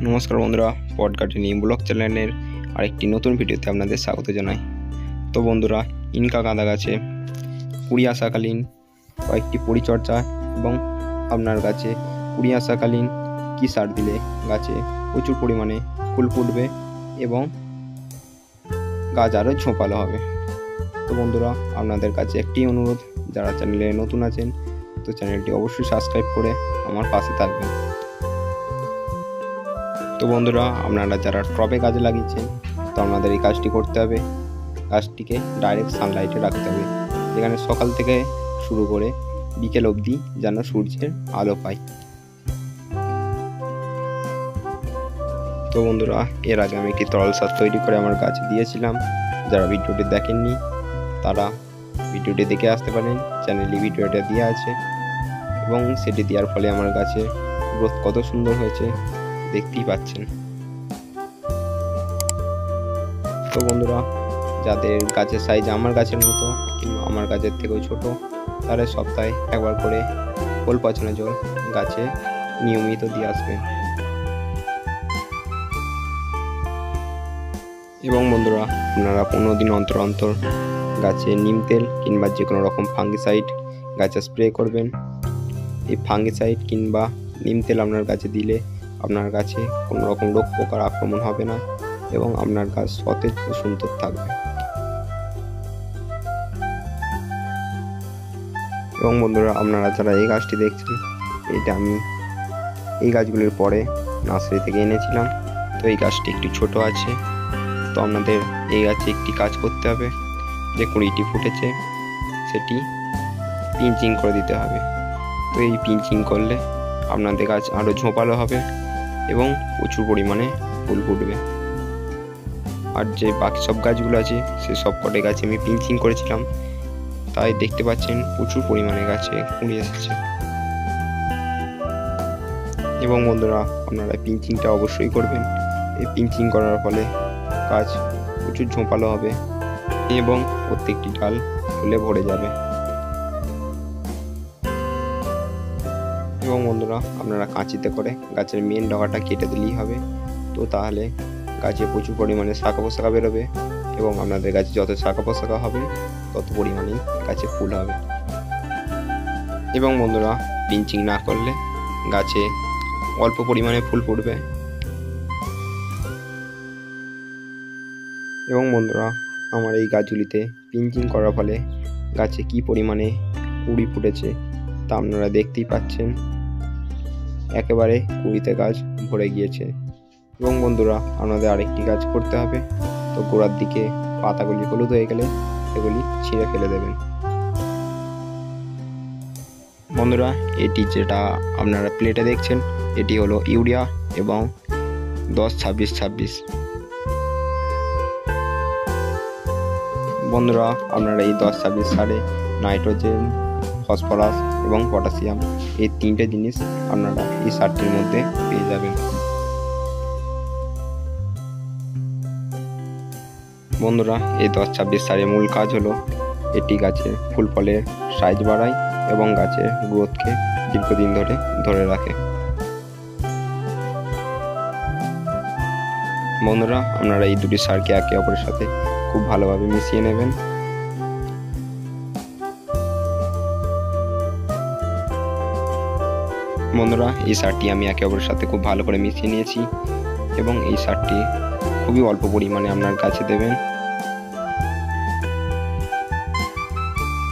নমস্কার বন্ধুরা, podcasting blog চ্যানেলের আরেকটি নতুন ভিডিওতে আপনাদের স্বাগত জানাই। তো বন্ধুরা, ইনকা গাঁদা গাছে কুড়ি আসাকালীন কয়েকটি পরিচর্যা এবং আপনার গাছে কুড়ি আসাকালীন কী সার দিলে গাছে প্রচুর পরিমাণে ফুল ফুটবে এবং গাছ আরও ঝোপালো হবে। তো বন্ধুরা, আপনাদের কাছে একটি অনুরোধ, যারা চ্যানেলে নতুন আছেন তো চ্যানেলটি অবশ্যই সাবস্ক্রাইব করে আমার পাশে থাকবেন। তো বন্ধুরা, আপনারা যারা টবে গাছ লাগিয়েছেন তো আপনাদের এই কাজটি করতে হবে। গাছটিকে ডাইরেক্ট সানলাইটে রাখতে হবে, যেখানে সকাল থেকে শুরু করে বিকেল অবধি যেন সূর্যের আলো পায়। তো বন্ধুরা, এর আগে আমি একটি তরল সার তৈরি করে আমার গাছে দিয়েছিলাম। যারা ভিডিওটি দেখেননি তারা ভিডিওটি দেখে আসতে পারেন, চ্যানেলে ভিডিওটা দেওয়া আছে এবং সেটি দেওয়ার ফলে আমার গাছে গ্রোথ কত সুন্দর হয়েছে দেখতেই পাচ্ছেন। তো বন্ধুরা, যাদের গাছের সাইজ আমার গাছের মতো কিংবা আমার গাছের থেকেও ছোট, তারা সপ্তাহে একবার করে খোল পচানো জল গাছে নিয়মিত দিয়ে আসবেন। এবং বন্ধুরা, আপনারা 15 দিন অন্তর অন্তর গাছে নিম তেল কিংবা যে কোনো রকম ফাঙ্গিসাইড গাছে স্প্রে করবেন। এই ফাঙ্গিসাইড কিংবা নিম তেল আপনার গাছে দিলে আপনার গাছে কোনো রকম রোগ পোকার আক্রমণ হবে না এবং আপনার গাছ সতেজ ও সুন্দর থাকবে। এবং বন্ধুরা, আপনারা যারা এই গাছটি দেখছেন, এটা আমি এই গাছগুলির পরে নার্সারি থেকে এনেছিলাম। তো এই গাছটি একটু ছোট আছে। তো আপনাদের এই গাছে একটি কাজ করতে হবে, যে কুড়িটি ফুটেছে সেটি পিঞ্চিং করে দিতে হবে। তো এই পিঞ্চিং করলে আপনাদের গাছ আরও ঝোপালো হবে এবং প্রচুর পরিমাণে ফুল ফুটবে। আর যে বাকি সব গাছগুলো আছে সে সব কটা গাছে আমি পিঞ্চিং করেছিলাম, তাই দেখতে পাচ্ছেন প্রচুর পরিমাণে গাছে কুঁড়ি এসেছে। এবং বন্ধুরা, আপনারা পিঞ্চিংটা অবশ্যই করবেন। এই পিঞ্চিং করার ফলে গাছ প্রচুর ঝোপালো হবে এবং প্রত্যেকটি ডাল ফুলে ভরে যাবে। এবং বন্ধুরা, আপনারা কাঁচিতে করে গাছের মেন ডগাটা কেটে দিলেই হবে। তো তাহলে গাছে প্রচুর পরিমাণে শাখা পোশাকা বেরোবে এবং আপনাদের গাছে যত শাখা পোশাকা হবে তত পরিমাণেই গাছে ফুল হবে। এবং বন্ধুরা, পিঞ্চিং না করলে গাছে অল্প পরিমাণে ফুল ফুটবে। এবং বন্ধুরা, আমার এই গাছগুলিতে পিঞ্চিং করার ফলে গাছে কি পরিমাণে কুঁড়ি ফুটেছে তা আপনারা দেখতেই পাচ্ছেন। একেবারে কুঁড়িতে গাছ ভরে গিয়েছে। এবং বন্ধুরা, আপনাদের আরেকটি কাজ করতে হবে। তো গোড়ার দিকে পাতাগুলি হলুদ হয়ে গেলে সেগুলি ছিঁড়ে ফেলে দেবেন। বন্ধুরা, এটি যেটা আপনারা প্লেটে দেখছেন এটি হলো ইউরিয়া এবং 10-26-26। বন্ধুরা, আপনারা এই 10-26 সারে নাইট্রোজেন, ফসফরাস এবং পটাশিয়াম এই তিনটে জিনিস আপনারা এই সারটির মধ্যে পেয়ে যাবেন। বন্ধুরা, এই 10-26 সারের মূল কাজ হলো এটি গাছের ফুল ফলের সাইজ বাড়ায় এবং গাছের গ্রোথকে দীর্ঘদিন ধরে রাখে। বন্ধুরা, আপনারা এই দুটি সারকে একে অপরের সাথে খুব ভালোভাবে মিশিয়ে নেবেন। বন্ধুরা, এই সারটি আমি একে অপরের সাথে খুব ভালো করে মিশিয়ে নিয়েছি এবং এই সারটি খুবই অল্প পরিমাণে আপনার গাছে দেবেন।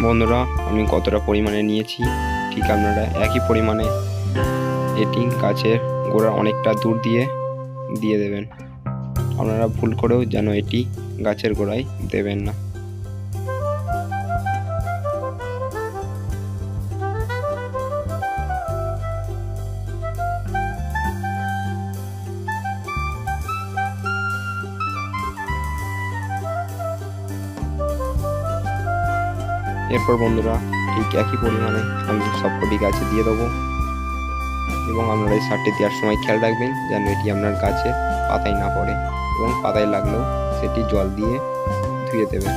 বন্ধুরা, আমি কতটা পরিমাণে নিয়েছি ঠিক আপনারা একই পরিমাণে এটি গাছের গোড়া অনেকটা দূর দিয়ে দেবেন। আপনারা ভুল করেও যেন এটি গাছের গোড়ায় দেবেন না। এরপর বন্ধুরা, ঠিক একই পরিমাণে আমি সবকটি গাছে দিয়ে দেবো। এবং আপনারা এই সারটি দেওয়ার সময় খেয়াল রাখবেন যেন এটি আপনার গাছের পাতায় না পড়ে এবং পাতায় লাগলেও সেটি জল দিয়ে ধুয়ে দেবেন।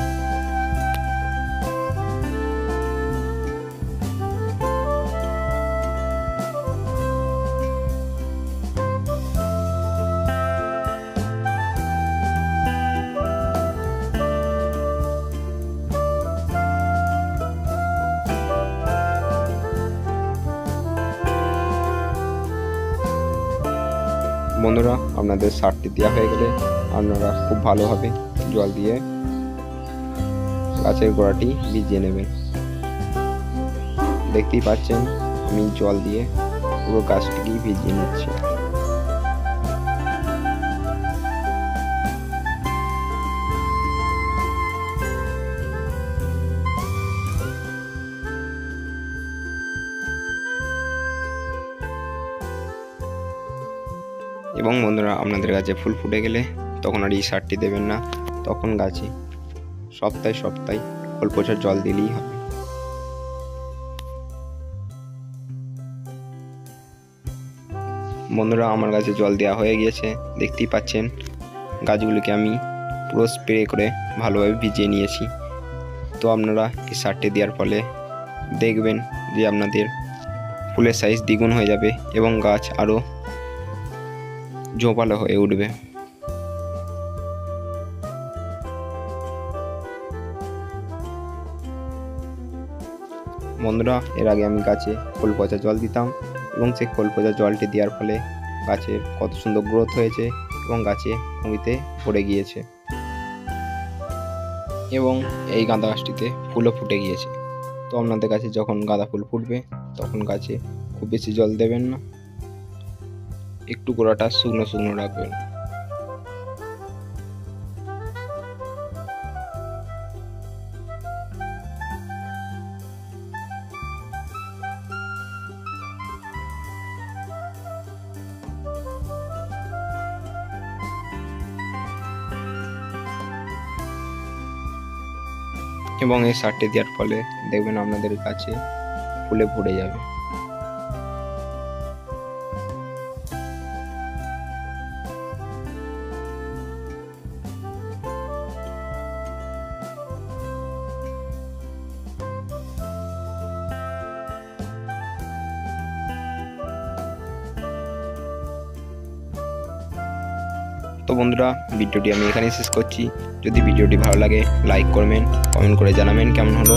বন্ধুরা আপনাদের সারটি দেওয়া হয়ে গেলে আপনারা খুব ভালোভাবে জল দিয়ে গাছের গোড়াটি ভিজিয়ে নেবেন। দেখতেই পাচ্ছেন আমি জল দিয়ে পুরো গাছটিকে ভিজিয়ে নিচ্ছি। এবং বন্ধুরা আপনাদের গাছে ফুল ফুটে গেলে তখন আর এই সারটি দেবেন না, তখন গাছে সপ্তাহে খোলপোছার জল দিলেই হবে। বন্ধুরা আমার গাছে জল দেওয়া হয়ে গিয়েছে, দেখতেই পাচ্ছেন গাছগুলিকে আমি পুরো স্প্রে করে ভালোভাবে ভিজিয়ে নিয়েছি। তো আপনারা এই সারটি দেওয়ার ফলে দেখবেন যে আপনাদের ফুলের সাইজ দ্বিগুণ হয়ে যাবে এবং গাছ আরও ঝোপালো হয়ে উঠবে। বন্ধুরা এর আগে আমি গাছে খোল পচা জল দিতাম এবং সেই খোল পচা জলটি দেওয়ার ফলে গাছের কত সুন্দর গ্রোথ হয়েছে এবং গাছে কুঁড়িতে ভরে গিয়েছে এবং এই গাঁদা গাছটিতে ফুলও ফুটে গিয়েছে। তো আপনাদের কাছে যখন গাঁদা ফুল ফুটবে তখন গাছে খুব বেশি জল দেবেন না, একটু গোড়াটা শুকনো শুকনো রাখবেন। এবং এই সারটি দেওয়ার ফলে দেখবেন আপনাদের গাছে ফুলে ভরে যাবে। তো বন্ধুরা ভিডিওটি আমি এখানেই শেষ করছি। যদি ভিডিওটি ভালো লাগে লাইক করবেন, কমেন্ট করে জানাবেন কেমন হলো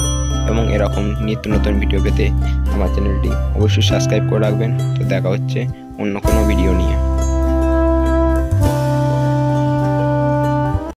এবং এরকম নিত্য নতুন ভিডিও পেতে আমার চ্যানেলটি অবশ্যই সাবস্ক্রাইব করে রাখবেন। তো দেখা হচ্ছে অন্য কোনো ভিডিও নিয়ে।